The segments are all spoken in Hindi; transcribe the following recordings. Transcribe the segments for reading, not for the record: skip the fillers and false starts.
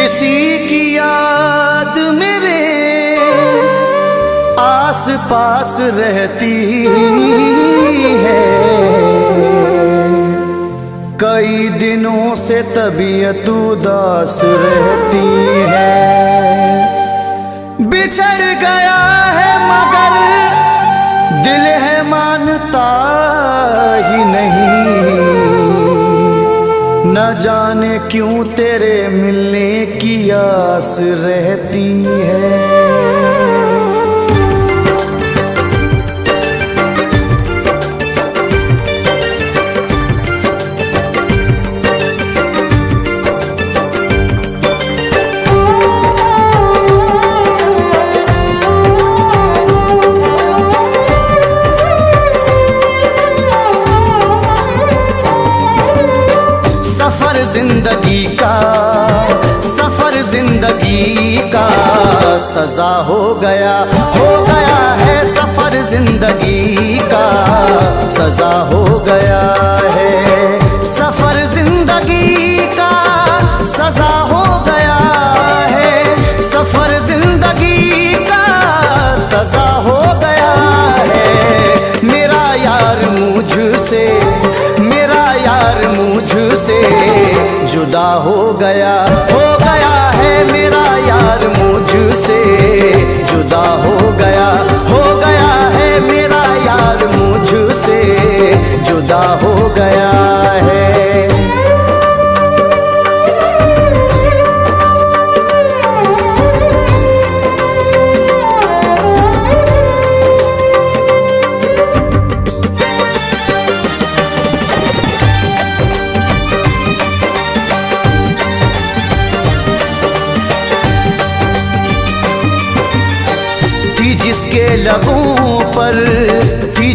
किसी की याद मेरे आस पास रहती है, कई दिनों से तबीयत उदास रहती है। बिछड़ गया है मगर दिल है मानता ही नहीं, न जाने क्यों तेरे मिलने की आस रहती है। सफर जिंदगी का सजा हो गया है। सफर जिंदगी का सजा हो गया है। सफर जिंदगी का सजा हो गया है। सफर जिंदगी का सजा हो गया है। मेरा यार मुझसे जुदा हो गया है। मेरा यार मुझसे जुदा हो गया है। मेरा यार मुझसे जुदा हो गया है।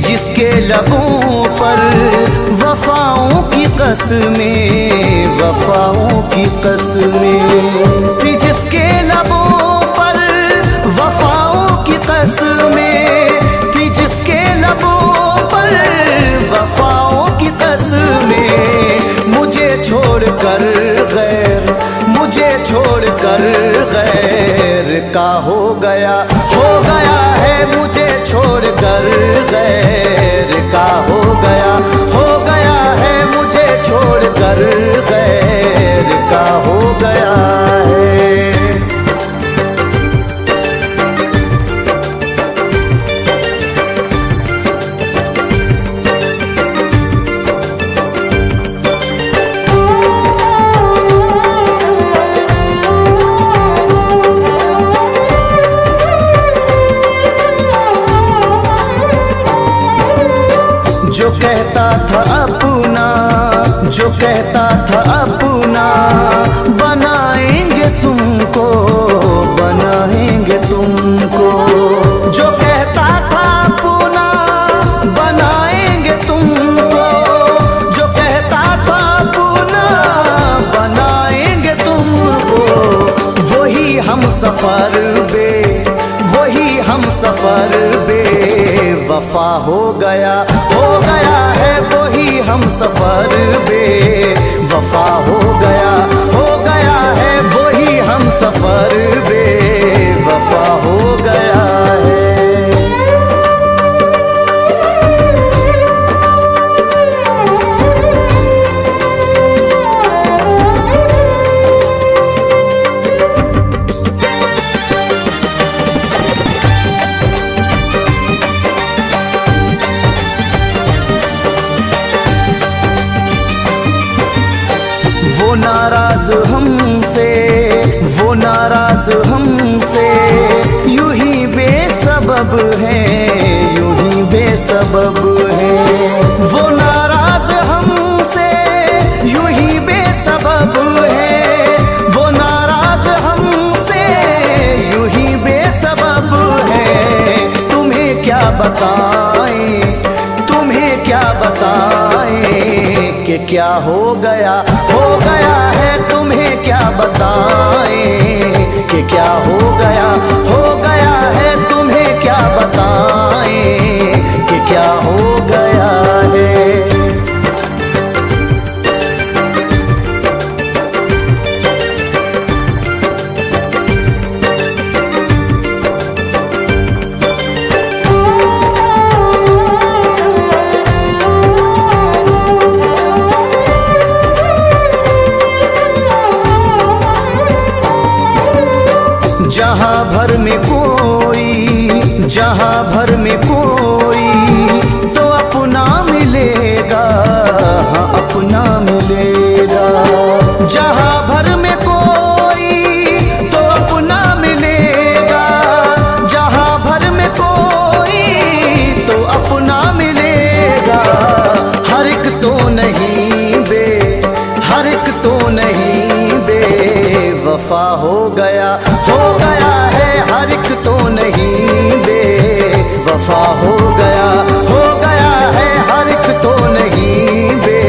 जिसके लबों पर वफाओं की कसमें थी। जिसके लबों पर वफाओं की कसमें थी। जिसके लबों पर वफाओं की कसमें मुझे छोड़कर गैर का हो गया है। मुझे छोड़कर गैर का हो गया है। मुझे छोड़कर गैर का हो गया है। जो कहता था अपना बनाएंगे तुमको। जो कहता था अपना बनाएंगे तुमको। जो कहता था अपना बनाएंगे तुमको। वही हम सफर बेवफा हो गया है। वही हम सफर बेवफा हो गया है। वही हम सफर बेवफा हो गया है। वो नाराज हमसे यूं ही बेसबब है। वो नाराज हमसे यूं ही बेसबब है। वो नाराज हमसे यूं ही बेसबब है। तुम्हें क्या बताएं कि क्या हो गया है। तुम्हें क्या बताएं कि क्या हो गया है। तुम्हें क्या बताएं कि क्या हो गया है। जहाँ भर में कोई, जहाँ भर में कोई तो अपना मिलेगा, हाँ अपना मिलेगा। जहाँ भर में कोई तो अपना मिलेगा, जहाँ भर में कोई तो अपना मिलेगा। हर एक तो नहीं बे, हर एक तो नहीं बे वफा हो गया है। हर एक तो नहीं बे वफा हो गया है। हर एक तो नहीं बे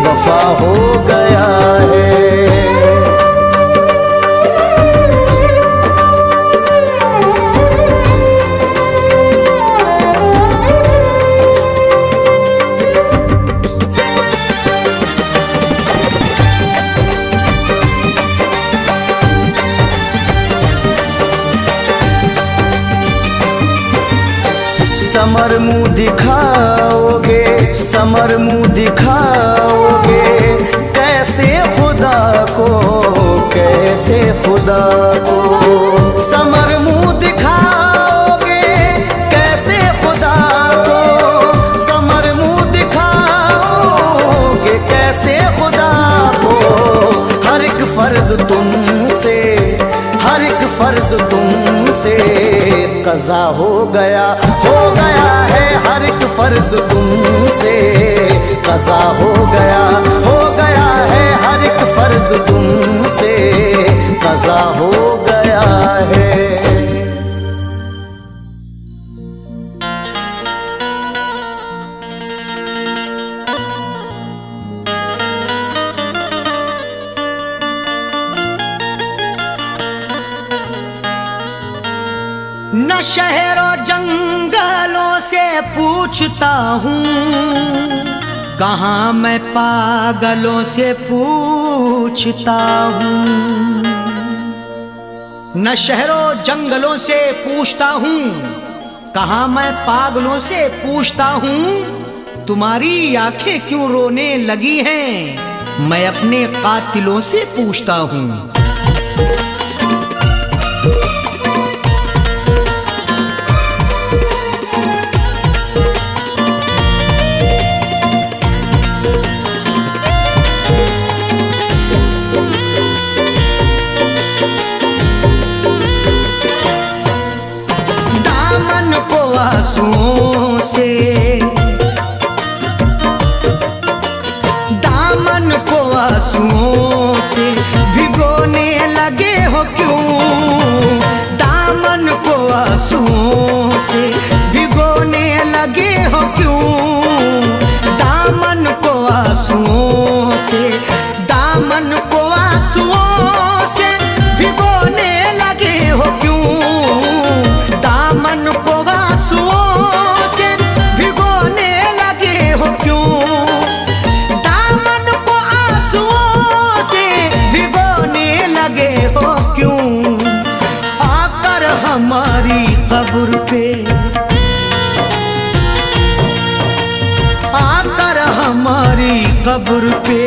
वफा हो गया है। समर मुँह दिखाओगे, समर मुँह दिखाओगे कैसे खुदा को, कैसे खुदा को। समर मुँह दिखाओगे कैसे खुदा को, समर मुँह दिखाओगे कैसे खुदा को। हर एक फर्ज तुमसे, हर एक फर्ज तुमसे कज़ा हो गया है। हर एक फर्ज तुमसे कज़ा हो गया है। हर एक फर्ज तुमसे कज़ा हो गया है। न शहरों जंगलों से पूछता हूँ, कहाँ मैं पागलों से पूछता हूँ। न शहरों जंगलों से पूछता हूँ, कहाँ मैं पागलों से पूछता हूँ। तुम्हारी आंखें क्यों रोने लगी हैं, मैं अपने कातिलों से पूछता हूँ। आंसुओं से, दामन को आंसुओं से भिगोने लगे हो क्यों। दामन को आंसुओं से भिगोने लगे हो क्यों। दामन को आंसुओं से, दामन को आंसुओं से भिगोने लगे हो क्यों। दामन को आंसुओं से भिगोने लगे हो क्यों। दामन को आंसुओं से भिगोने लगे हो क्यों। आकर हमारी कब्र पे, आकर हमारी कब्र पे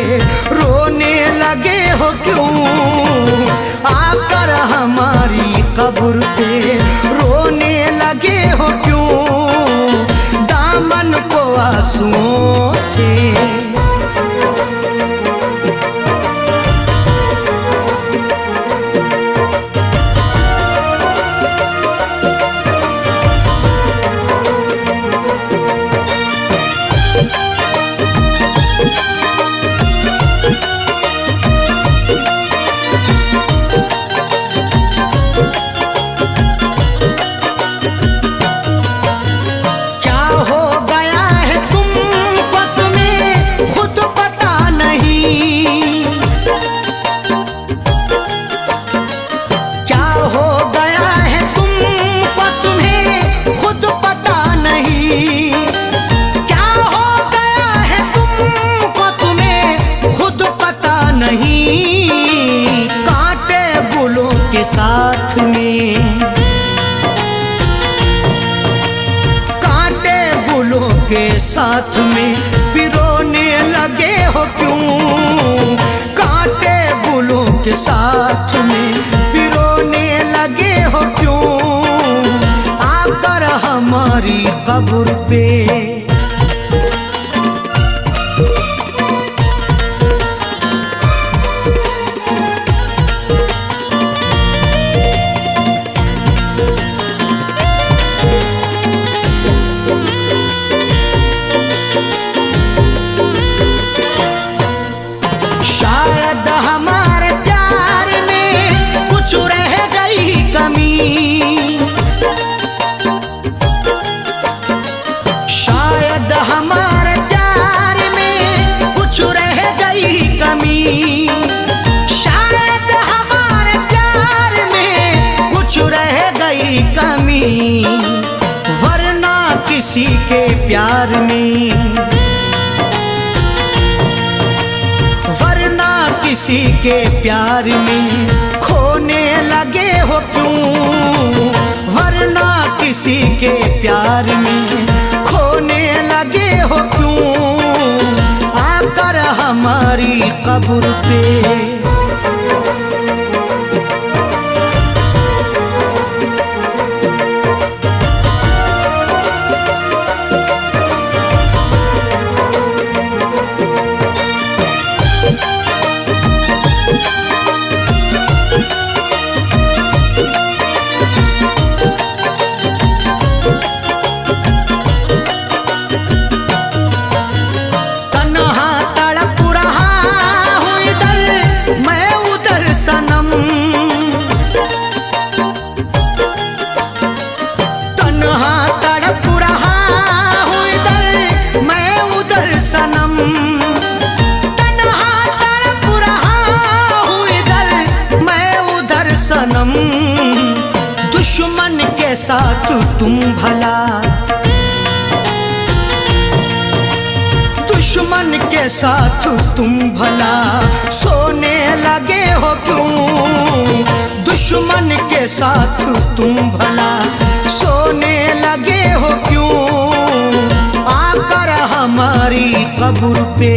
रोने लगे हो क्यों। आकर हमारी कब्र पे रोने लगे हो क्यों। दामन को आंसुओं से, साथ में कांटे गुलों के साथ में पिरोने लगे हो क्यों। कांटे गुलों के साथ में पिरोने लगे कब्र पे। शायद हमारे प्यार में कुछ रह गई कमी, शायद हमारे प्यार में कुछ रह गई कमी, शायद हमारे प्यार में कुछ रह गई कमी, वरना किसी के प्यार में, वरना किसी के प्यार में खोने लगे हो क्यों, वरना किसी के प्यार में खोने लगे हो क्यों, आकर हमारी कब्र पे। दुश्मन के साथ तुम भला, दुश्मन के साथ तुम भला सोने लगे हो क्यों, दुश्मन के साथ तुम भला सोने लगे हो क्यों, आकर हमारी कब्र पे।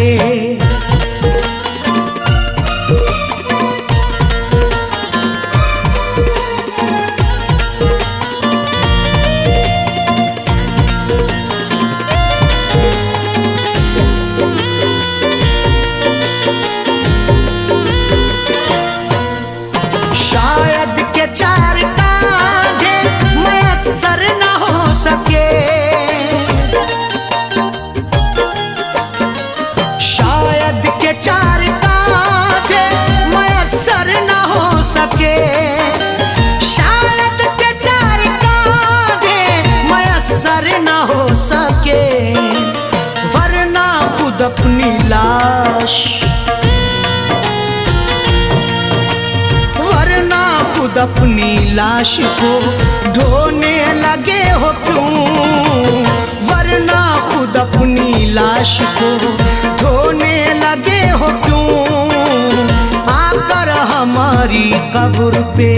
शायद के चार कांधे मयस्सर न हो सके, शायद के चार कांधे मयस्सर न हो सके, शायद के चार कांधे मयस्सर न हो सके, वरना खुद अपनी लाश, खुद अपनी लाश को ढोने लगे हो क्यों, वरना खुद अपनी लाश को ढोने लगे हो क्यों, आकर हमारी कब्र पे।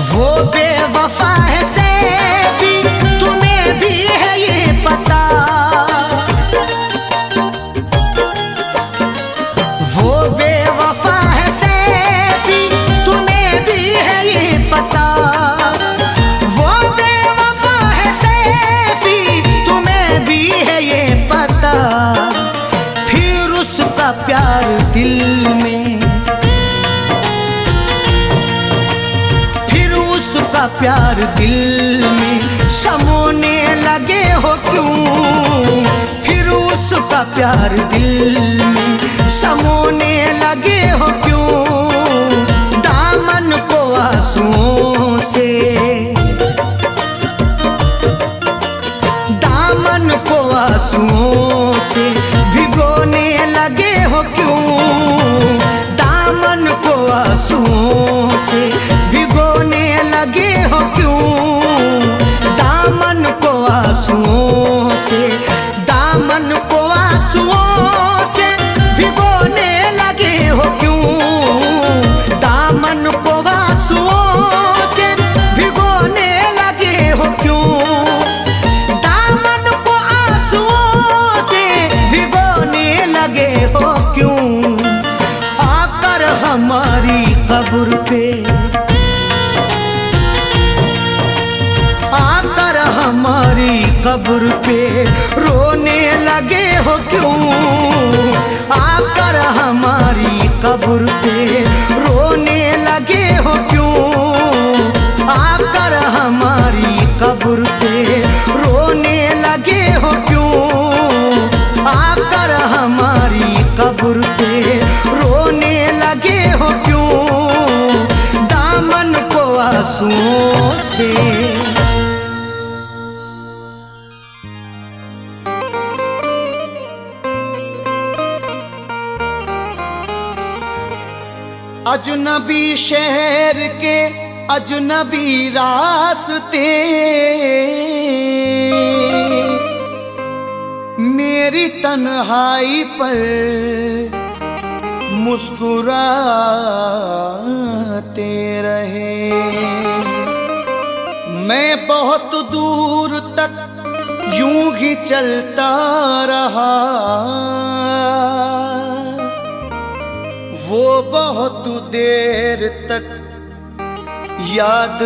वो बेवफा है सैफी, तुम्हें भी है ये पता, वो बेवफा है सैफी, तुम्हें भी है ये पता, वो बेवफा है सैफी, तुम्हें भी है ये पता, फिर उसका प्यार दिल में, उसका प्यार दिल में समोने लगे हो क्यों, फिर उसका प्यार दिल में समोने लगे हो क्यों, दामन को आंसुओं से, दामन को आंसुओं से भिगोने लगे हो क्यों, दामन को आंसुओं से भिगोने लगे हो क्यों, दामन को आंसुओं से, दामन को आंसुओं से कब्र पे रोने लगे हो क्यों? आकर हमारी कब्र पे रोने लगे हो क्यों? आकर हमारी कब्र पे रोने लगे हो क्यों? आकर हमारी कब्र पे रोने लगे हो क्यों? दामन को आंसुओं से अजनबी शहर के अजनबी रास्ते मेरी तन्हाई पर मुस्कुराते रहे। मैं बहुत दूर तक यूं ही चलता रहा, वो बहुत देर तक याद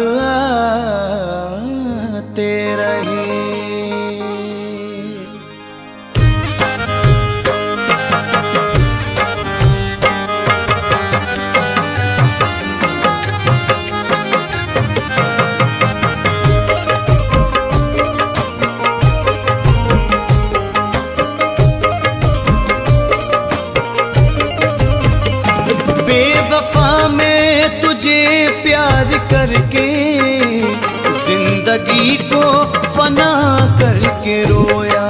आते रहे। बेवफा मैं तुझे प्यार करके जिंदगी को फना करके रोया।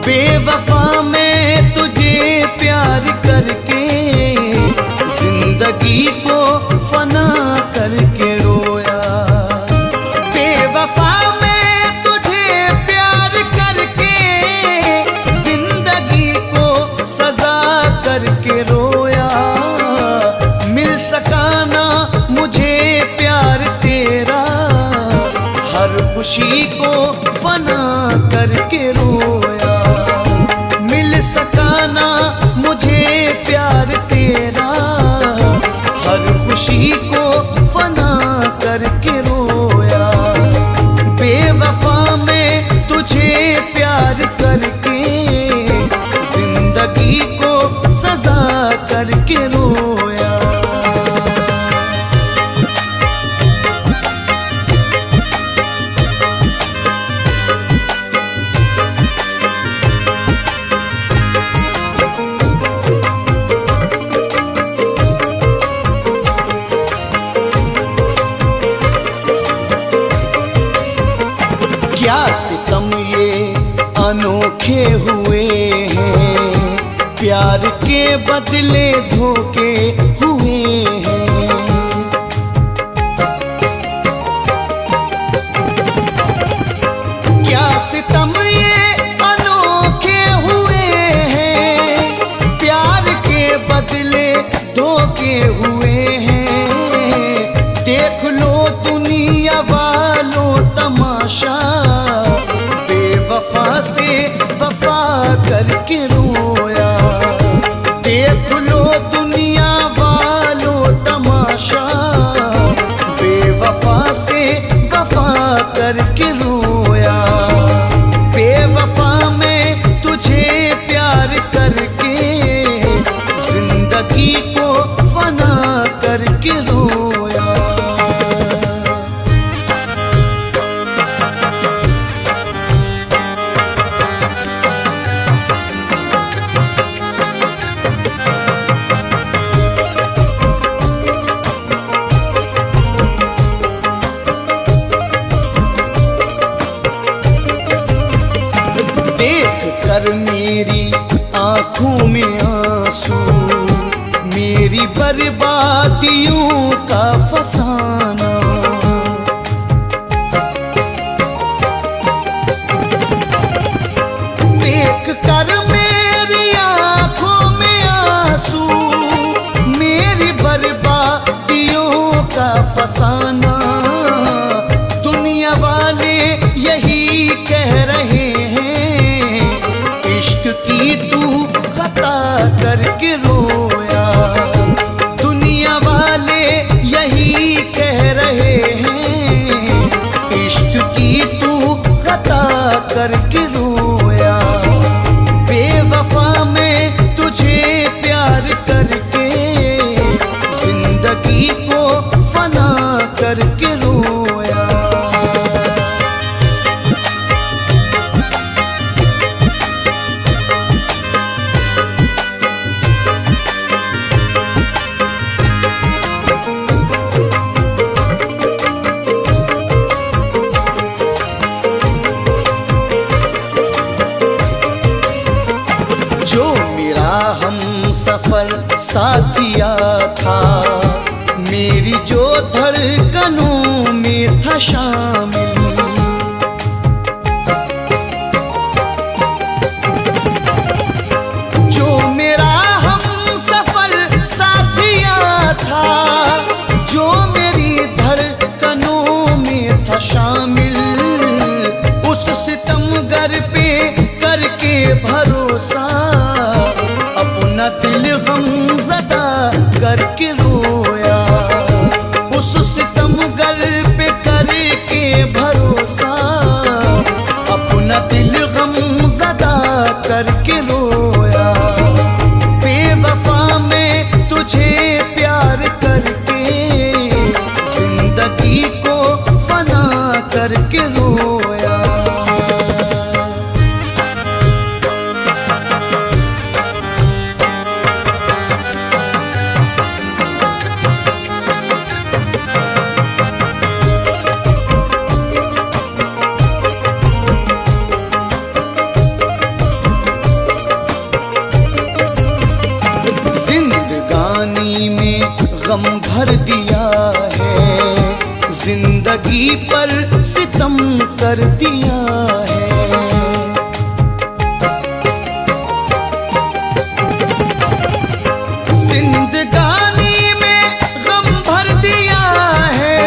बेवफा मैं तुझे प्यार करके जिंदगी को फना करके रोया। बेवफा मैं तुझे प्यार करके जिंदगी को सजा करके रोया। मिल सका ना मुझे प्यार तेरा, हर खुशी को फना करके रोया। मिल सका ना मुझे प्यार तेरा, हर खुशी को फना करके रोया। बेवफा मैं तुझे प्यार करके जिंदगी को सजा करके रोया। क्या सितम ये अनोखे हुए हैं, प्यार के बदले धोखे हुए हैं। क्या सितम ये अनोखे हुए हैं, प्यार के बदले धोखे हुए हैं। देख लो दुनिया वालों तमाशा, बेवफा से वफा करके रोया। देख लो दुनिया वालों तमाशा, बेवफा से वफा करके रोया। बेवफा मैं तुझे प्यार करके जिंदगी को फना करके रोया। देख कर मेरी आंखों में आंसू, मेरी बर्बादियों का फसाना। देख कर मेरी आंखों में आंसू, मेरी बर्बादियों का फसाना। दुनिया वाले यही कह रहे हैं, इश्क की तू खता करके रोया। दुनिया वाले यही कह रहे हैं, इश्क की तू खता करके रोया। जो मेरा हम सफर साथिया था, मेरी जो धड़कनों में था शामिल, जो मेरा हम सफर साथिया था, जो मेरी धड़कनों में था शामिल, उस सितमगर पे करके भरोसा अपना दिल गमज़दा करके रोया। उस सितमगर पे करके भरोसा अपना दिल गमज़दा करके रोया। बेवफा में तुझे प्यार करके जिंदगी को फना करके रोया। जिंदगानी में गम भर दिया है, जिंदगी पर सितम कर दिया है। जिंदगानी में गम भर दिया है,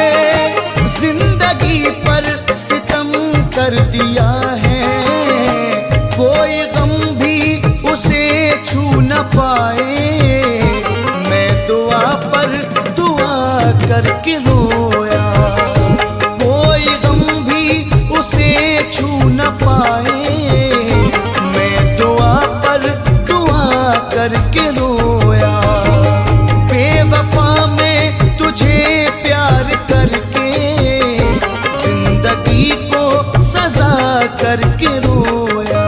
जिंदगी पर सितम कर दिया है। कोई गम भी उसे छू न पाए, करके रोया। कोई गम भी उसे छू न पाए, मैं दुआ पर दुआ करके रोया। बेवफा में तुझे प्यार करके जिंदगी को सजा करके रोया।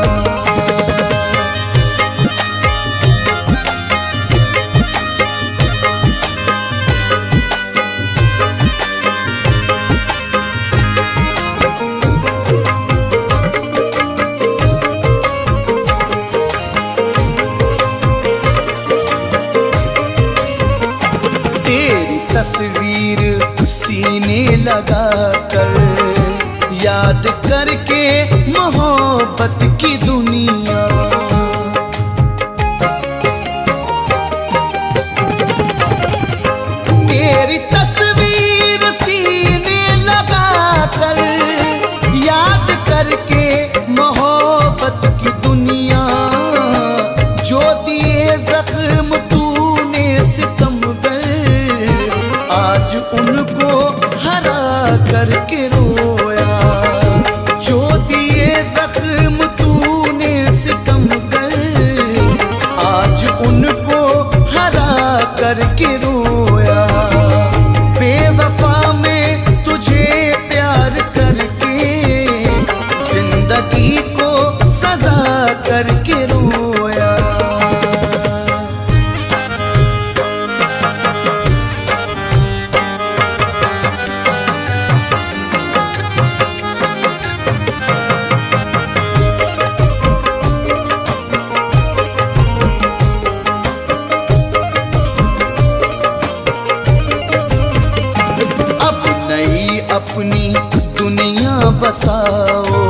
तस्वीर सीने लगा कर याद करके मोहब्बत की दुनिया, तेरी तस्वीर सीने लगा कर याद करके मोहब्बत की दुनिया। जो दिए जख्म तूने सितमगर, आज उनको हरा करके रोया। जो दिए जख्म तूने सितमगर, आज उनको हरा करके रोया। बेवफा में तुझे प्यार करके जिंदगी को सजा करके रोया। अपनी दुनिया बसाओ,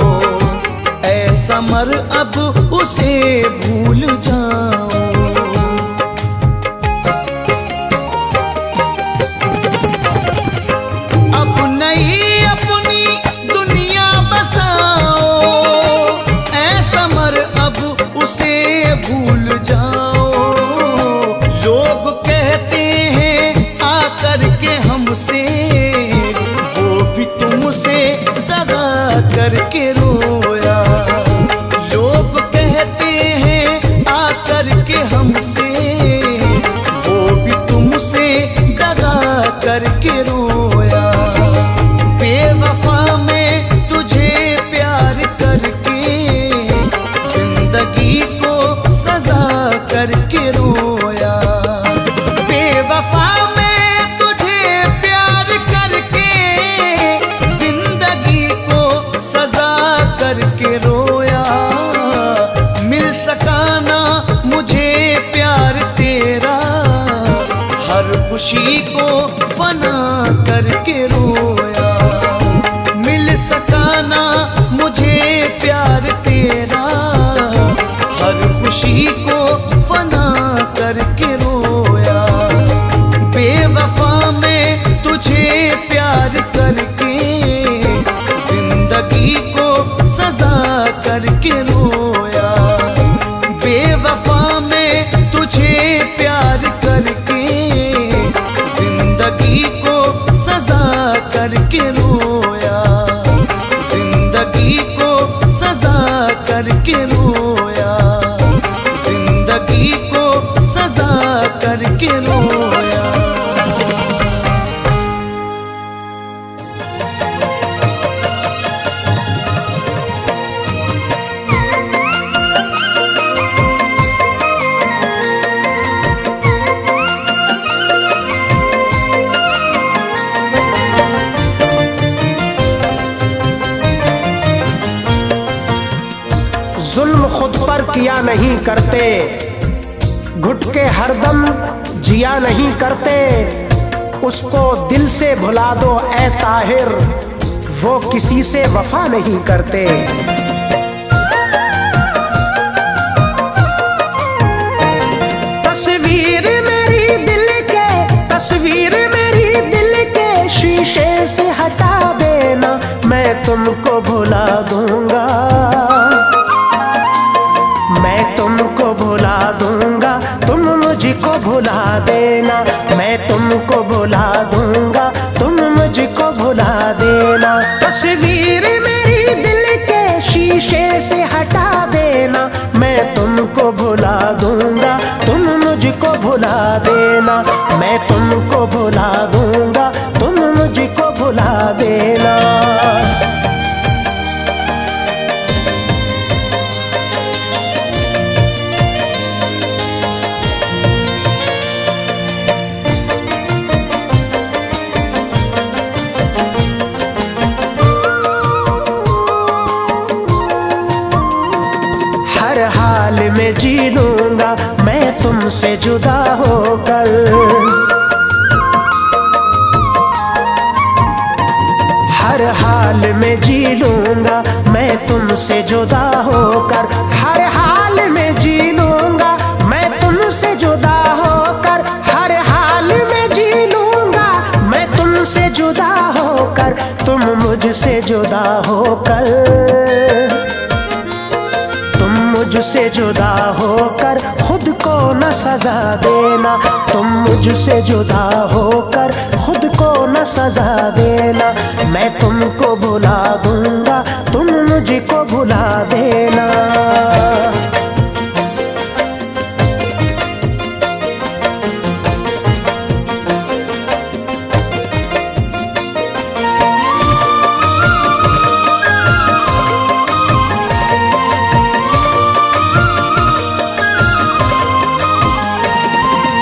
ऐसा मर अब उसे भूल जाओ। अब नई अपनी दुनिया बसाओ, ऐसा मर अब उसे भूल जाओ। लोग कहते हैं आकर के हमसे, तुमसे दगा करके रोया। लोग कहते हैं आकर के हमसे, वो भी तुमसे दगा करके रोया। खुशी को फना करके रोया। मिल सका ना मुझे प्यार तेरा, हर खुशी को फना करके रोया। बेवफा मैं तुझे प्यार करके जिंदगी को सजा करके रोया। बेवफा मैं तुझे प्यार करके जिंदगी को सजा करके रोया। जिंदगी को सजा करके रोया। जिंदगी को सजा करके रोया। जुल्म खुद पर किया नहीं करते, घुट के हरदम जिया नहीं करते। उसको दिल से भुला दो ऐ ताहिर, वो किसी से वफा नहीं करते। तस्वीर मेरी दिल के, तस्वीर मेरी दिल के शीशे से हटा देना, मैं तुमको भुला दूंगा। मैं तुमको भुला दूंगा, तुम मुझको भुला देना। मैं तुमको भुला दूंगा, तुम मुझको भुला देना। तस्वीर मेरी दिल के शीशे से हटा देना, मैं तुमको भुला दूंगा, तुम मुझको भुला देना। मैं तुमको भुला दूंगा, तुम मुझको भुला देना। हर हाल में जी लूंगा मैं तुमसे जुदा होकर। हर हाल में जी लूंगा मैं तुमसे जुदा होकर। हर हाल में जी लूंगा मैं तुमसे जुदा होकर। हर हाल में जी लूंगा मैं तुमसे जुदा होकर। तुम मुझसे जुदा होकर, तुम मुझसे जुदा होकर खुद को न सजा देना। तुम मुझसे जुदा होकर खुद को न सजा देना। मैं तुमको भुला दूंगा, तुम मुझको भुला देना।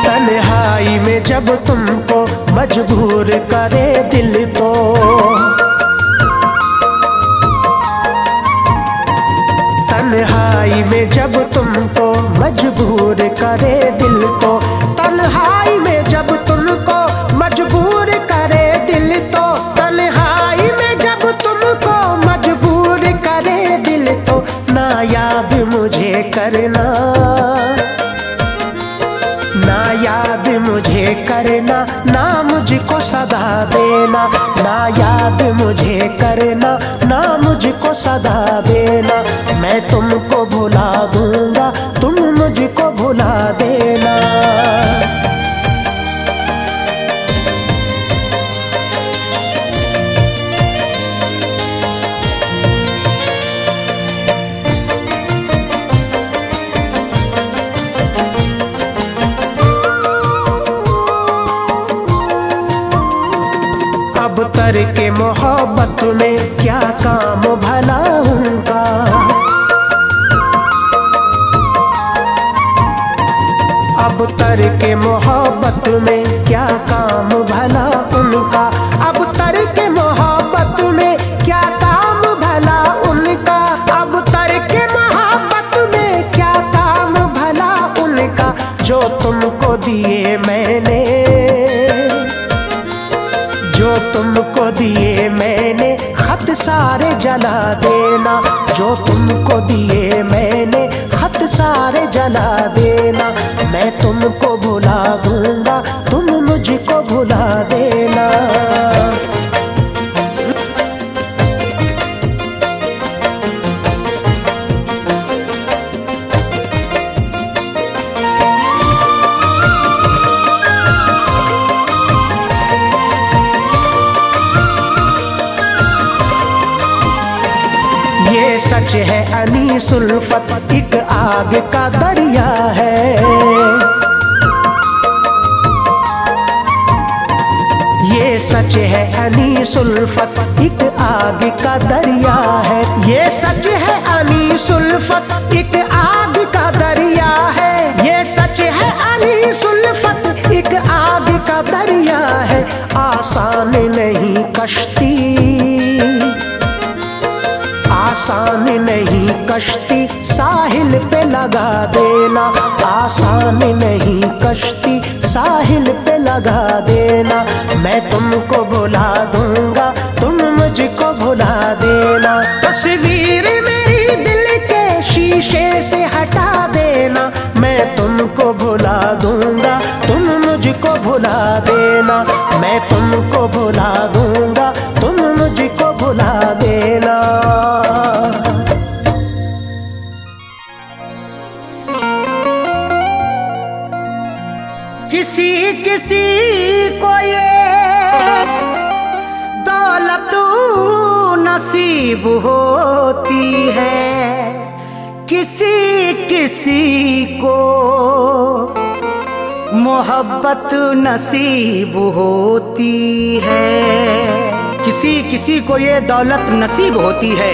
तन्हाई में जब तुमको मजबूर करे दिल तो, तन्हाई में जब तुमको मजबूर करे दिल तो, तन्हाई में जब तुमको मजबूर करे दिल तो, तन्हाई में जब तुमको मजबूर करे दिल तो, ना याद मुझे करना, ना याद मुझे करना, ना मुझको सदा देना। ना याद मुझे करना, ना मुझको सदा देना। मैं तुमको भुला दूंगा, तुम मुझको भुला देना। अब तरके मोहब्बत में क्या काम भला उनका। अब तरके मोहब्बत में क्या काम भला उनका। अब तरके मोहब्बत में क्या काम भला उनका। अब तरके मोहब्बत में क्या काम भला उनका। जो तुमको दिए मैंने, तुमको दिए मैंने खत सारे जला देना, जो तुमको दिए मैंने खत सारे जला देना। मैं तुमको भुला दूंगा, तुम मुझको भुला देना। ये सच है अनीस उल्फत एक आग का दरिया है। ये सच है अनीस उल्फत एक आग का दरिया है। ये सच है अनीस उल्फत एक आग का दरिया है। ये सच है अनीस उल्फत एक आग का दरिया है। आसान नहीं कश्ती, आसान नहीं कश्ती साहिल पे लगा देना। आसान नहीं कश्ती साहिल पे लगा देना। मैं तुमको भुला दूंगा, तुम मुझको भुला देना। तस्वीर मेरी दिल के शीशे से हटा देना। मैं तुमको भुला दूंगा, तुम मुझको भुला देना। मैं तुमको भुला दूंगा, तुम मुझको भुला देना। किसी किसी को ये दौलत नसीब होती है, किसी किसी को मोहब्बत नसीब होती है। किसी किसी को ये दौलत नसीब होती है,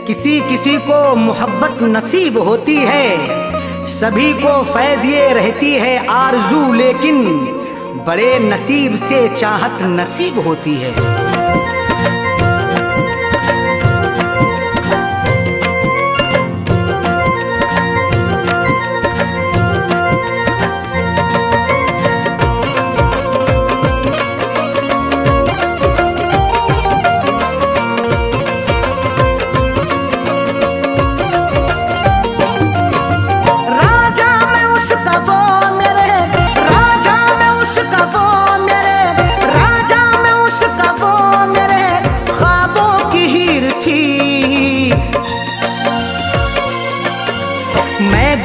किसी किसी को मोहब्बत नसीब होती है। सभी को फैज़ ये रहती है आरज़ू, लेकिन बड़े नसीब से चाहत नसीब होती है।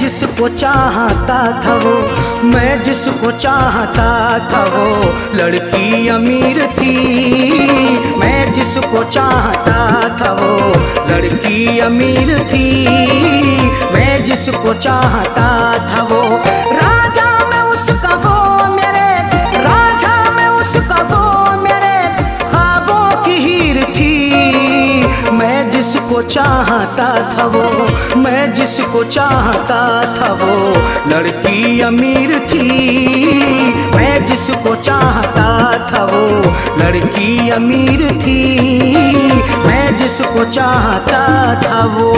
जिसको चाहता था वो, मैं जिसको चाहता था वो लड़की अमीर थी। मैं जिसको चाहता था वो लड़की अमीर थी। मैं जिसको चाहता था वो राजा, मैं उसका वो मेरे राजा, मैं उसका वो मेरे ख्वाबों की हीर थी। मैं जिसको चाहता था वो, मैं जिसको चाहता था वो लड़की अमीर थी। मैं जिसको चाहता था वो लड़की अमीर थी। मैं जिसको चाहता था वो।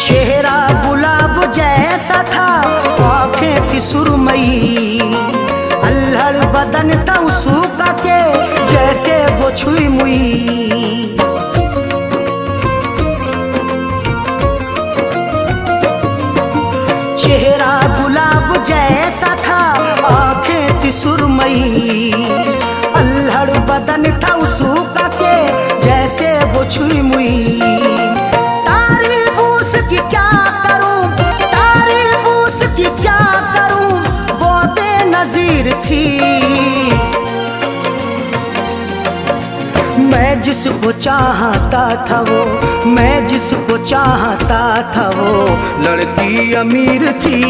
चेहरा गुलाब जैसा था, आँखें थी सुरमई, अल्हड़ बदन था उसका के जैसे वो छुई मुई। चेहरा गुलाब जैसा था, आँखें थी सुरमई, अल्हड़ बदन था उसका के जैसे वो छुई मुई। तारीफ उसकी क्या करूं, तारीफ उसकी क्या करूं, वो बेनज़ीर थी। मैं जिसको चाहता था वो, मैं जिसको चाहता था वो लड़की अमीर थी।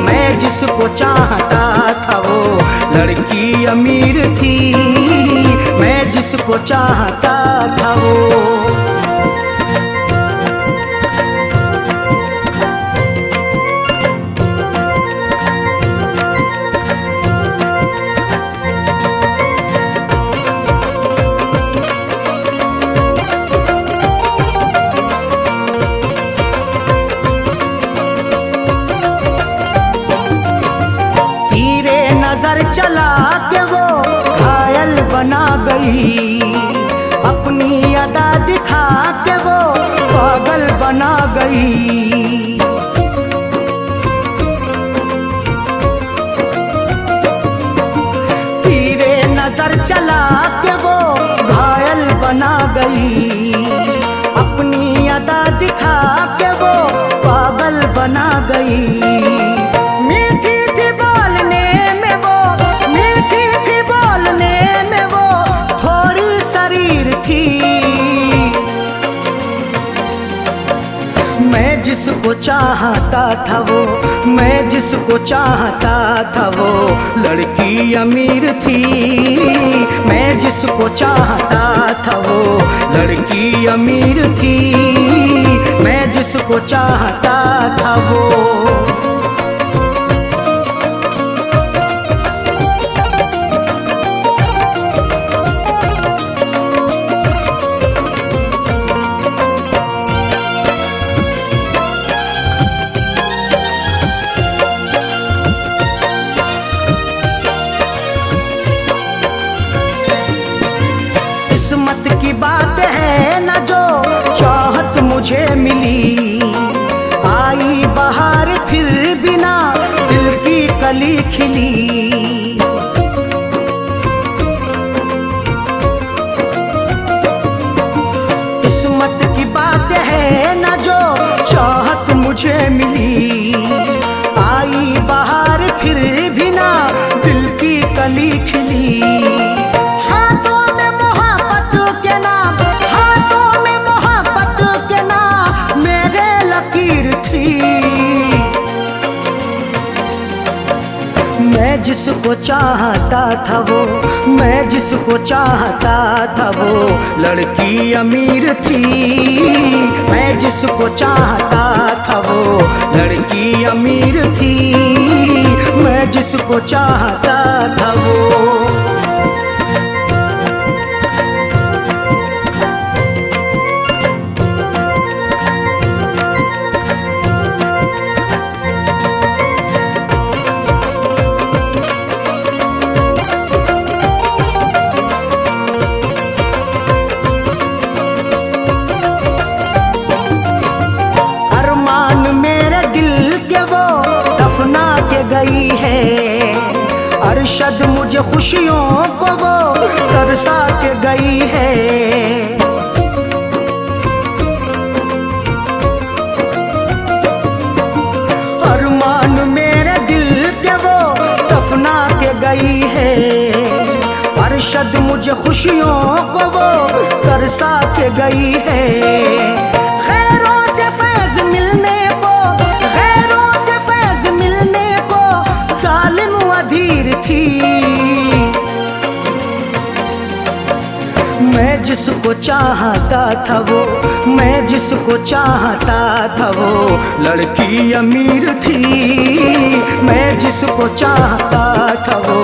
मैं जिसको चाहता था वो लड़की अमीर थी। मैं जिसको चाहता था वो। नजर चला के वो घायल बना गई, अपनी अदा दिखा के वो पागल बना गई। तीरे नजर चला के वो घायल बना गई, अपनी अदा दिखा के वो पागल बना गई। मीठी थी बोलने में वो, मीठी थी बोलने में वो, थोड़ी शरीर थी। मैं जिसको चाहता था वो, मैं जिसको चाहता था वो लड़की अमीर थी। मैं जिसको चाहता था वो लड़की अमीर थी। मैं जिसको चाहता था वो। किस्मत की बात है न जो चाहत मुझे मिली, आई बहार फिर बिना दिल की कली खिली। किस्मत की बात है न जो चाहत मुझे मिली, आई बहार फिर बिना दिल की कली खिली। मैं जिसको चाहता था वो, मैं जिसको चाहता था वो लड़की अमीर थी। मैं जिसको चाहता था वो लड़की अमीर थी। मैं जिसको चाहता था वो। गई है अरशद मुझे खुशियों को वो तरसा के गई है। अरमान मेरे दिल के वो दफना के गई है। अरशद मुझे खुशियों को वो तरसा के गई है। खैरों से फैज मिलने को, खैरों से फैज मिलने को जालिम अधीर थी। मैं जिसको चाहता था वो, मैं जिसको चाहता था वो लड़की अमीर थी। मैं जिसको चाहता था वो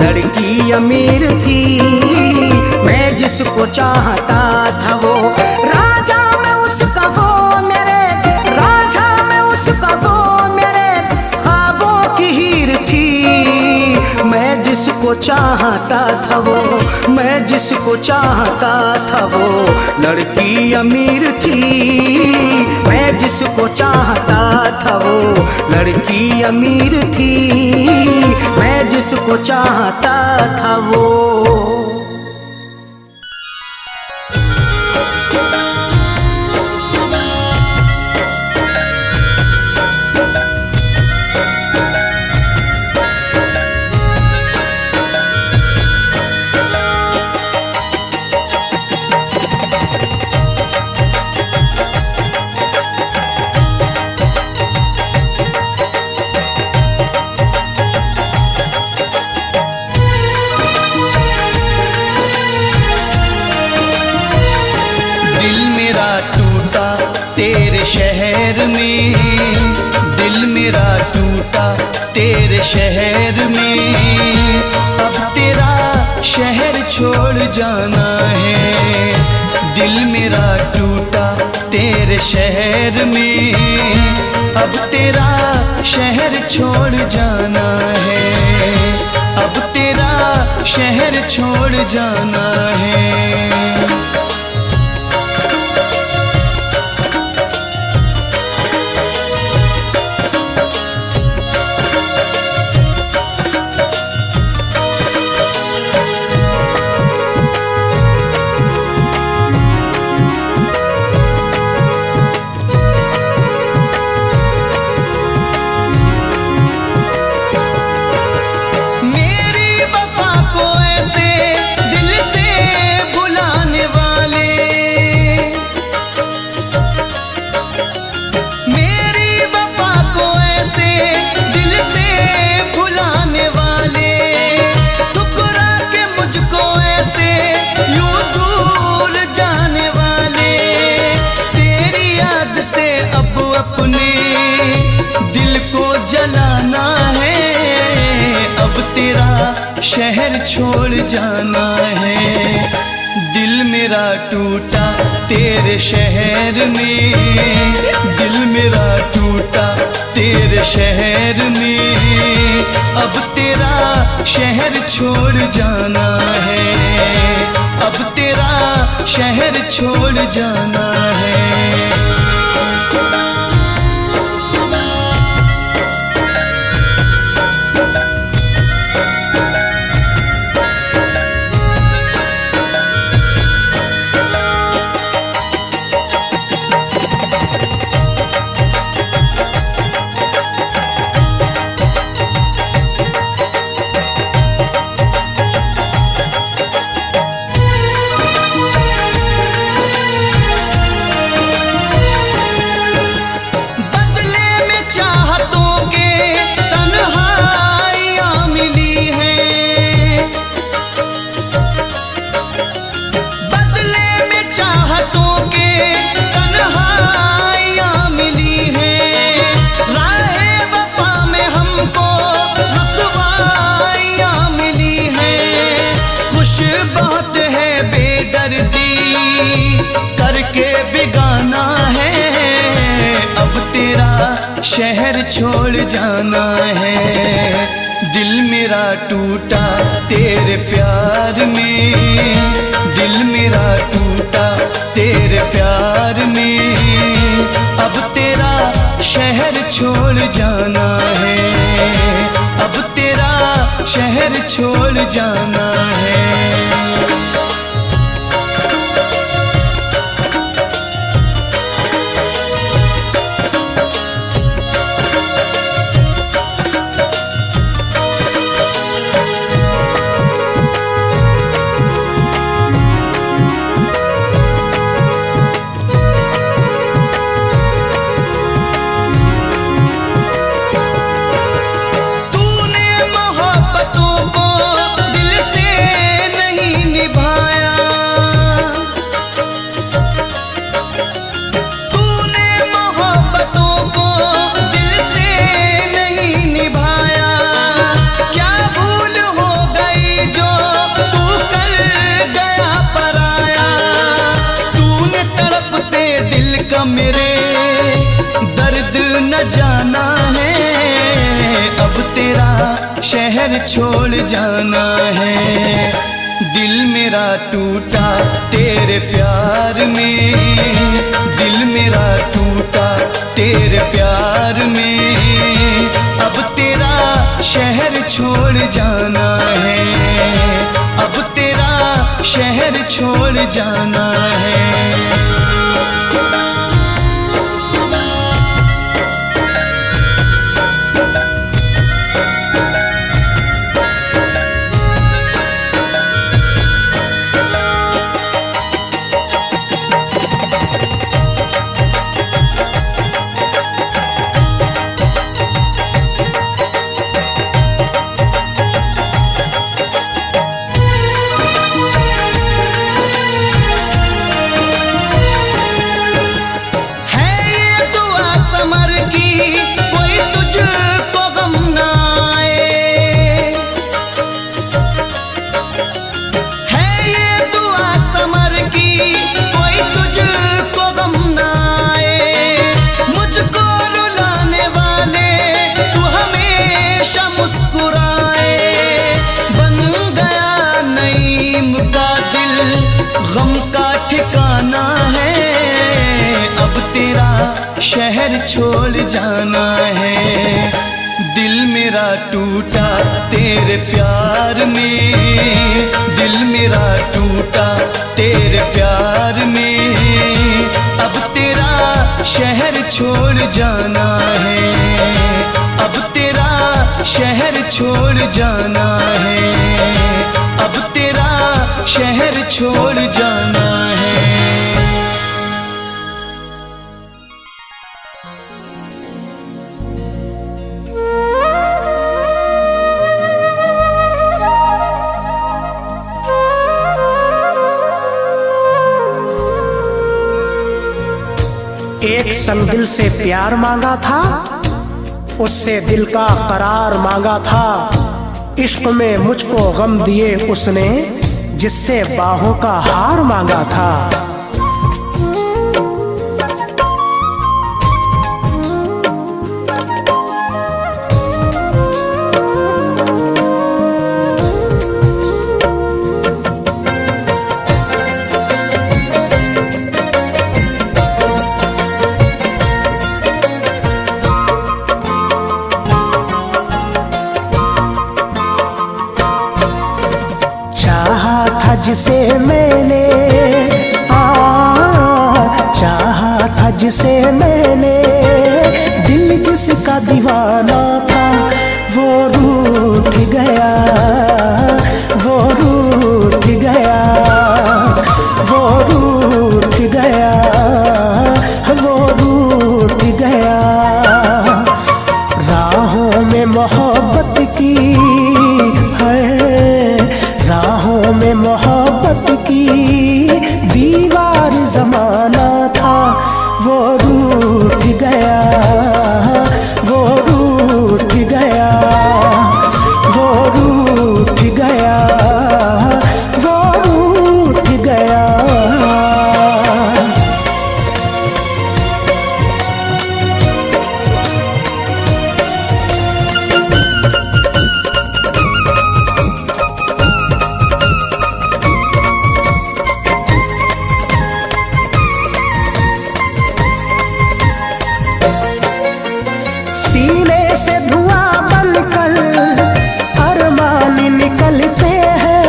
लड़की अमीर थी। मैं जिसको चाहता था वो राजा में उसका वो मेरे, राजा में उसका वो मेरे ख्वाबों की हीर थी। मैं जिसको चाहता था वो, मैं जिसको चाहता था वो लड़की अमीर थी। मैं जिसको चाहता था वो लड़की अमीर थी। मैं जिसको चाहता था वो। तेरे शहर में, दिल मेरा टूटा तेरे शहर में। अब तेरा शहर छोड़ जाना है। दिल मेरा टूटा तेरे शहर में। अब तेरा शहर छोड़ जाना है। अब शहर छोड़ जाना है। शहर छोड़ जाना है। दिल मेरा टूटा तेरे शहर में, दिल मेरा टूटा तेरे शहर में, अब तेरा शहर छोड़ जाना है, अब तेरा शहर छोड़ जाना है। बात है बेदर्दी करके बिगाना है, अब तेरा शहर छोड़ जाना है। दिल मेरा टूटा तेरे प्यार में, दिल मेरा टूटा तेरे प्यार में, अब तेरा शहर छोड़ जाना है, अब तेरा शहर छोड़ जाना है। मेरे दर्द न जाना है, अब तेरा शहर छोड़ जाना है। दिल मेरा टूटा तेरे प्यार में, दिल मेरा टूटा तेरे प्यार में, अब तेरा शहर छोड़ जाना है, अब तेरा शहर छोड़ जाना है। छोड़ जाना है। दिल मेरा टूटा तेरे प्यार में, दिल मेरा टूटा तेरे प्यार में। अब तेरा शहर छोड़ जाना है, अब तेरा शहर छोड़ जाना है, अब तेरा शहर छोड़ जाना है। एक संग दिल से प्यार मांगा था, उससे दिल का करार मांगा था। इश्क में मुझको गम दिए उसने, जिससे बाहों का हार मांगा था। जिसे मैंने चाहा था, जिसे मैंने, दिल जिसका दीवाना था, वो रूठ गया, वो रूठ गया, वो रूठ गया, वो रूठ गया। राहों में मोहब्बत की है, राहों में मोहब्बत की दीवार जमाना था, वो रूठ गया, वो रूठ गया, वो रूठ गया, वो रूठ गया। सीने से धुआं बनकर अरमान निकलते हैं,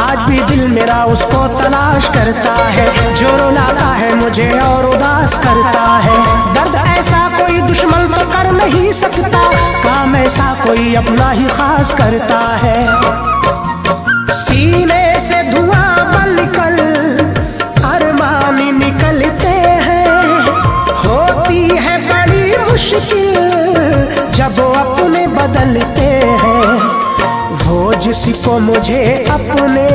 आज भी दिल मेरा उसको तलाश करता है, जो रुलाता है मुझे और उदास करता है। दर्द ऐसा कोई दुश्मन तो कर नहीं सकता, काम ऐसा कोई अपना ही खास करता है। सीने से धुआं बनकर अरमान निकलते हैं, होती है मुश्किल जब वो अपने बदलते हैं। वो जिसको मुझे अपने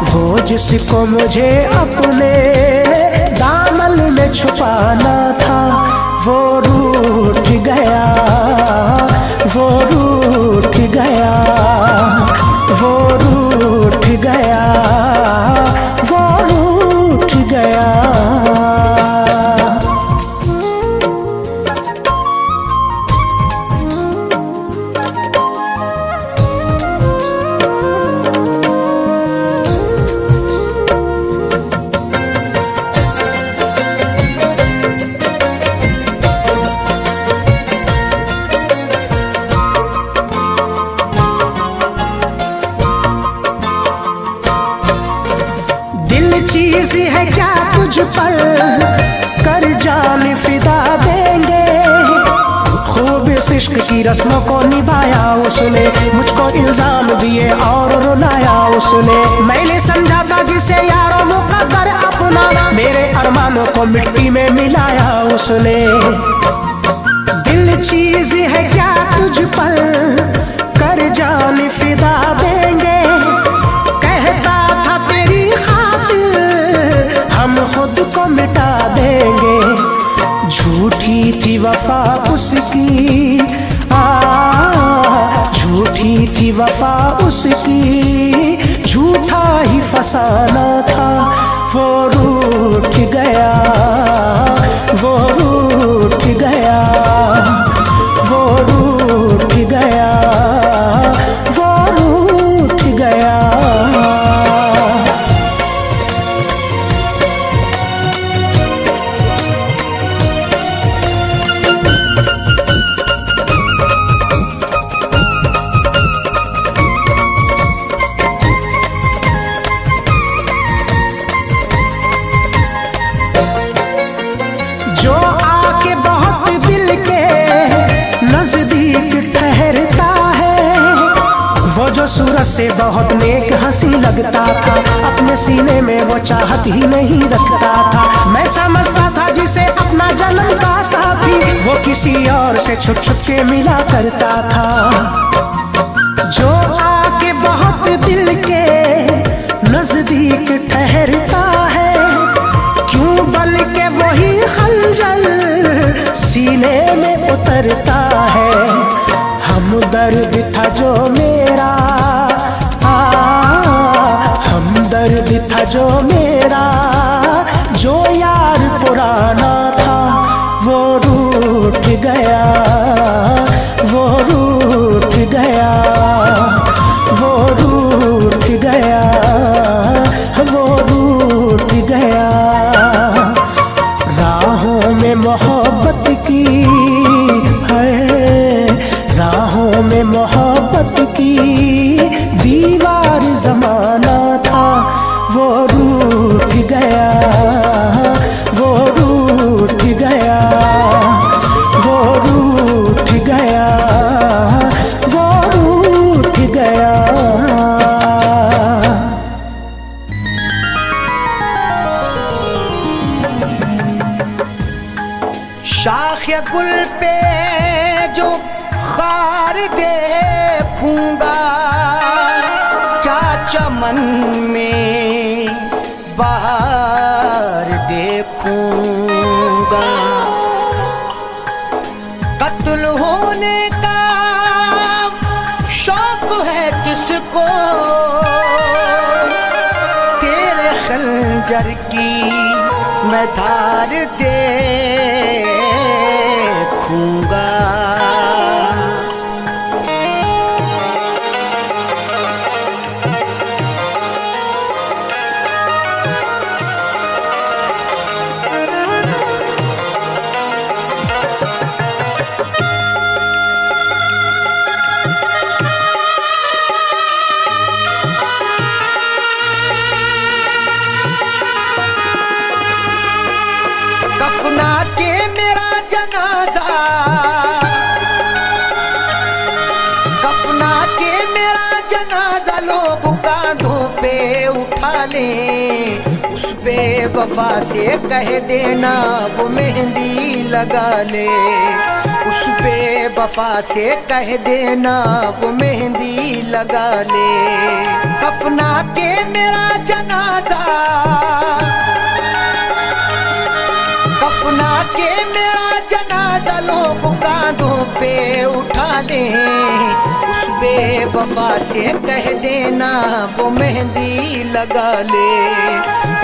वो जिसको मुझे अपने दामन में छुपाना था, वो रूठ गया, वो रूठ गया, वो रूठ गया, वो रूठ गया। चीज है क्या तुझ पर कर जान फिदा देंगे, खूब इश्क की रस्मों को निभाया उसने, मुझको इल्जाम दिए और रुलाया उसने। मैंने समझा था जिसे यारों मुकद्दर अपना, मेरे अरमानों को मिट्टी में मिलाया उसने। दिल चीज है क्या तुझ पर कर जान फिदा देंगे, कहता था तेरी हम खुद को मिटा देंगे। झूठी थी वफा उसकी, झूठी थी वफा उसकी, झूठा ही फसाना था, वो रूठ गया, वो रूठ गया, वो रूठ गया, वो रूठ गया। से बहुत नेक हंसी लगता था, अपने सीने में वो चाहत ही नहीं रखता था। मैं समझता था जिसे अपना जन्म का साथी, वो किसी और से छुप छुप के मिला करता था। जो आके बहुत दिल के नजदीक ठहरता है, क्यों बल के वही खंजर सीने में उतरता है। हमदर्द था जो मेरा, हमदर्द था जो मेरा, जो यार पुराना था वो रूठ गया, वो रूठ गया, वो रूठ गया, वो रूठ गया। राहों में मोहब्बत की है, राहों में मोहब्बत की दीवार जमाना था, वो रूठ गया, वो रूठ गया, वो रूठ गया, वो रूठ गया। शाख गुल पे जो खार देखूंगा, क्या चमन में बाहर देखूंगा। कत्ल होने का शौक है किसको, तेरे खंजर की मैं धार देखूंगा। कफना के मेरा जनाजा, कफना के मेरा जनाजा लोग कांधों पे उठा लें, उस बेवफा से कह देना वो मेहंदी लगा ले, उस बेवफा से कह देना वो मेहंदी लगा ले। कफना के मेरा जनाजा, कफना के मेरा जनाजा लोग कांधों पे उठा लें, उस बेवफा से कह देना वो मेहंदी लगा ले,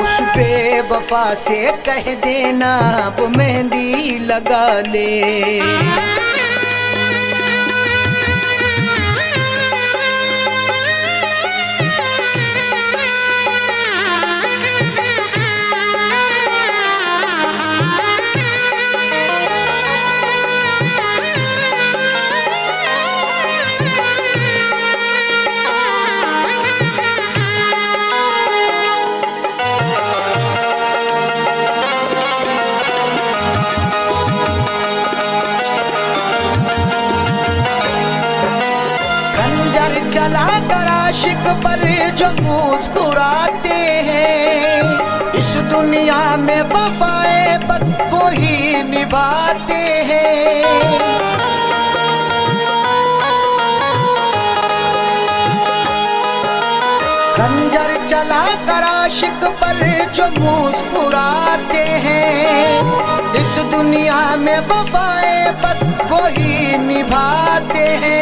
उस बेवफा से कह देना वो मेहंदी लगा ले। चला कर आशिक पर जो मुस्कुराते हैं, इस दुनिया में वफाएं बस वो ही निभाते हैं। खंजर चला कर आशिक पर जो मुस्कुराते हैं, इस दुनिया में वफाएं बस वो ही निभाते हैं।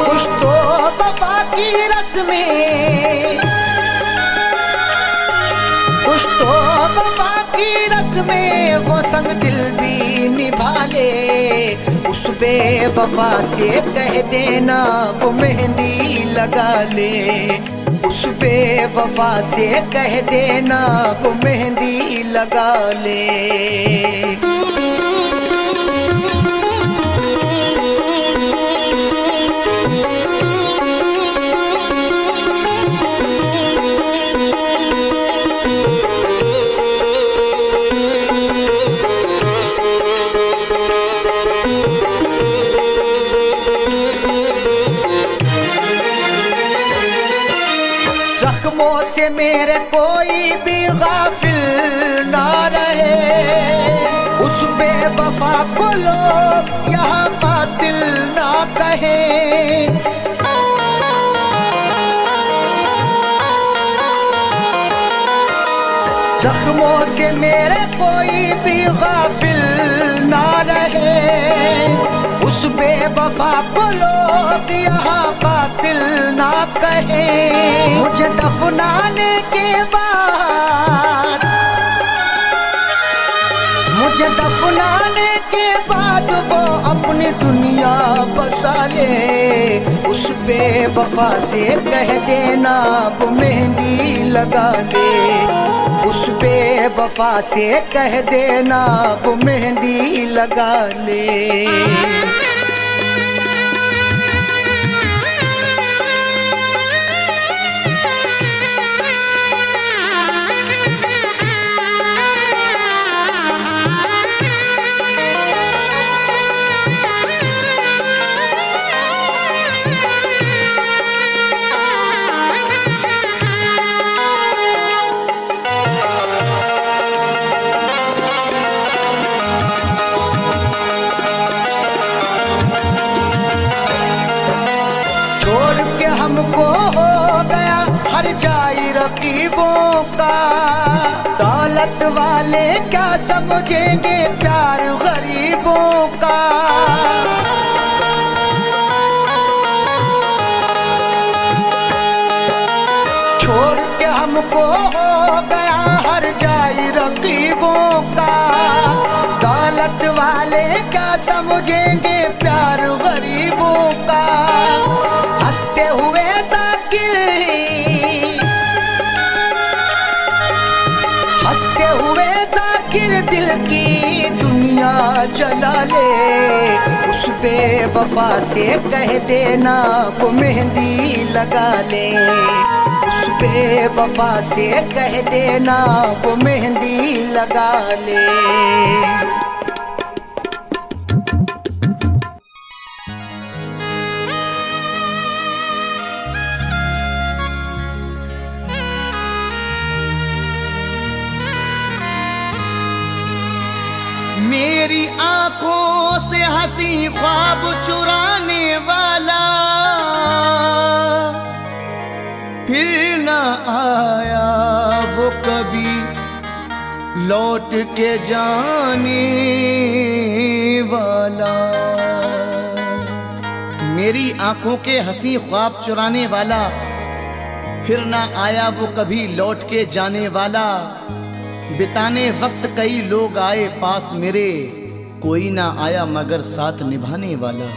कुछ तो वफा की रस्में, कुछ तो वफा की रस्में वो संग दिल भी निभा ले, उस बेवफा से कह देना वो मेहंदी लगा ले, उस बेवफा से कह देना वो मेहंदी लगा ले। से मेरे कोई भी गाफिल ना रहे, उस बेवफा को लोग यहाँ कातिल ना कहें। जख्मों से मेरे कोई भी गाफिल ना रहे, उस बेवफा को लोग यहाँ कातिल ना कहें। मुझे दफनाने के बाद, मुझे दफनाने के बाद वो अपनी दुनिया बसा ले, उस बेवफा से कह देना वो मेहंदी लगा ले, उस बेवफा से कह देना वो मेहंदी लगा ले। हमको हो गया हर जाई रकीबों का, दौलत वाले क्या समझेंगे प्यार गरीबों का। छोड़ के हमको हो गया हर जाई रकीबों का, दौलत वाले क्या समझेंगे प्यार गरीबों का। हंसते हुए जाकिर, हंसते हुए जाकिर दिल की दुनिया जला ले, उस बेवफा से कह देना वो मेहंदी लगा ले, उस बेवफा से कह देना वो मेहंदी लगा ले। मेरी आंखों से हंसी ख्वाब चुराने वाला फिर न आया वो कभी लौट के जाने वाला। मेरी आंखों के हंसी ख्वाब चुराने वाला फिर न आया वो कभी लौट के जाने वाला। बिताने वक्त कई लोग आए पास मेरे, कोई ना आया मगर साथ निभाने वाला।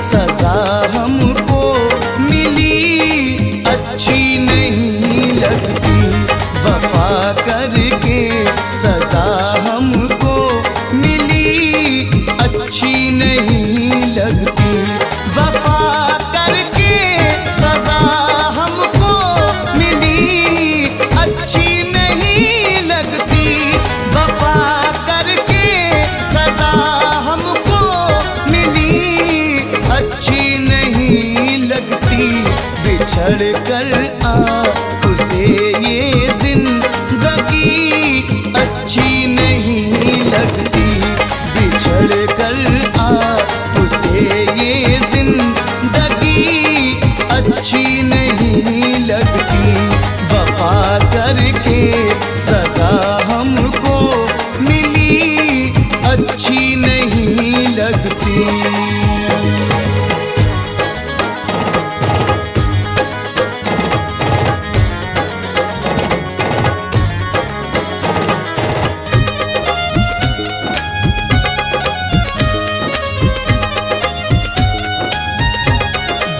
सजा हमको मिली अच्छी नहीं लगती, वफा करके सजा हमको मिली अच्छी नहीं लगती, वफा करके सजा हमको मिली अच्छी नहीं लगती, वफा करके सजा हमको मिली अच्छी नहीं लगती। बिछड़ कर उसे ये जिंदगी अच्छी नहीं लगती, बिछड़ कर उसे ये जिंदगी अच्छी नहीं लगती, वफा करके सदा हमको मिली अच्छी नहीं लगती।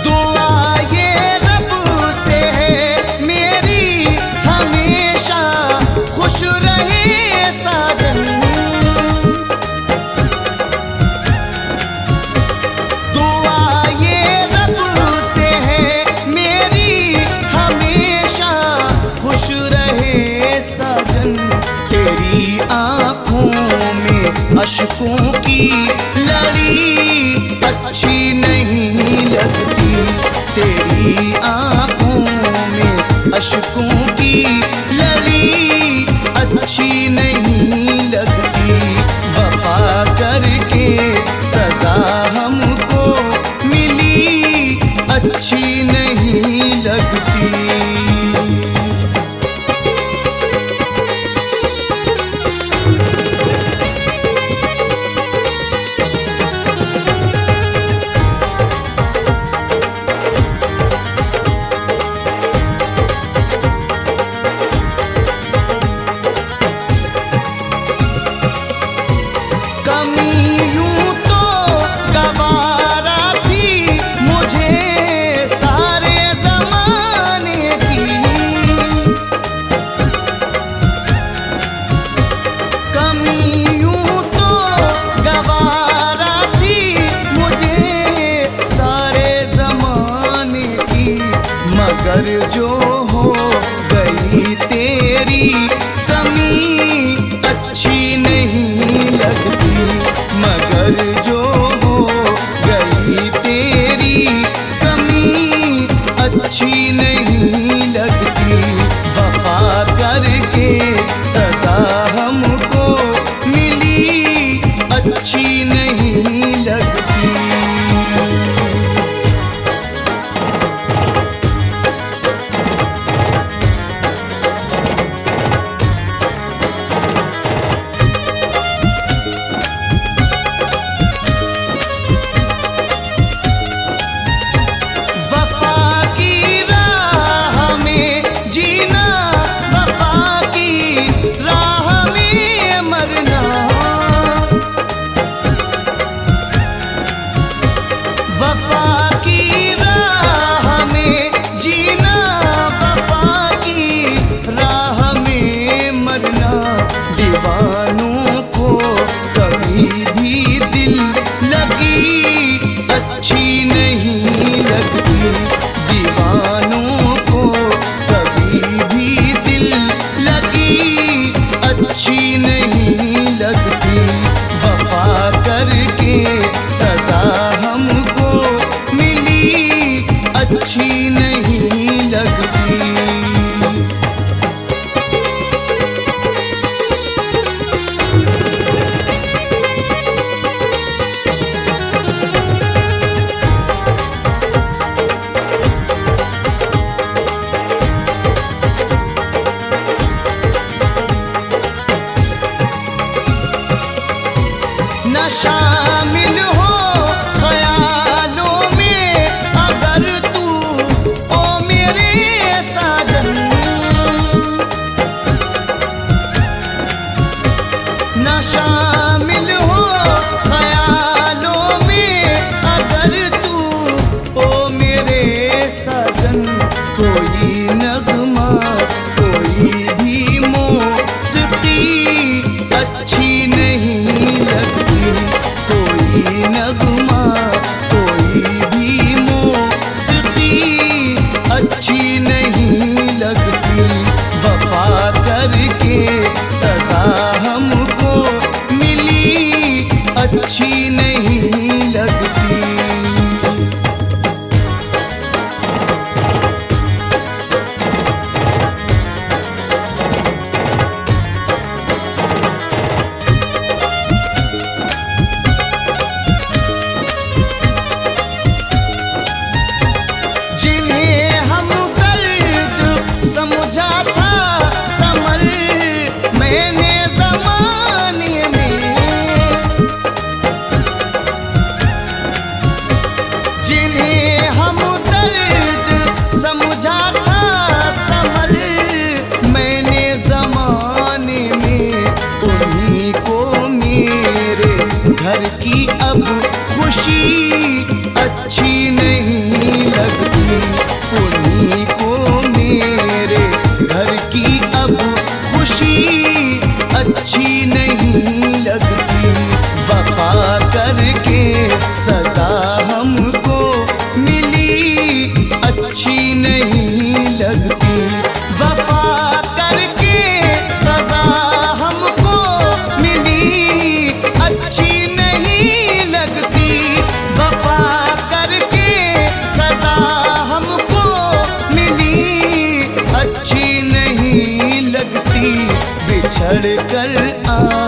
दुआ ये रब से है मेरी हमेशा अशकों की लड़ी अच्छी नहीं लगती। तेरी आंखों में अशकों की लड़ी अच्छी नहीं लगती। वफा करके सजा हमको मिली अच्छी नहीं लगती। मगर जो हो गई तेरी कमी अच्छी नहीं लगती। मगर जो हो गई तेरी कमी अच्छी नहीं लगती। वफा करके सजा हमको मिली अच्छी नहीं लगती। दीवानों को कभी भी दिल लगी अच्छी नहीं लगती। दीवानों को कभी भी दिल लगी अच्छी नहीं लगती। वफा करके सजा हमको मिली अच्छी नहीं लगती। न शामिल हो ख्यालों में अगर तू ओ मेरे साजन। न शामिल हो ख्यालों में अगर तू ओ मेरे साजन। कोई नगमा कोई भी मौसिकी अच्छी नहीं लगती। कोई नगमा कोई भी मौसिकी अच्छी नहीं लगती। वफा करके सजा हमको मिली अच्छी नहीं लगती। घर की अब खुशी अच्छी नहीं लगती। उन्हीं को मेरे घर की अब खुशी अच्छी नहीं लगती। वफा करके सजा हमको मिली अच्छी नहीं लगती। वफा करके सजा हमको मिली अच्छी लड़ कर आ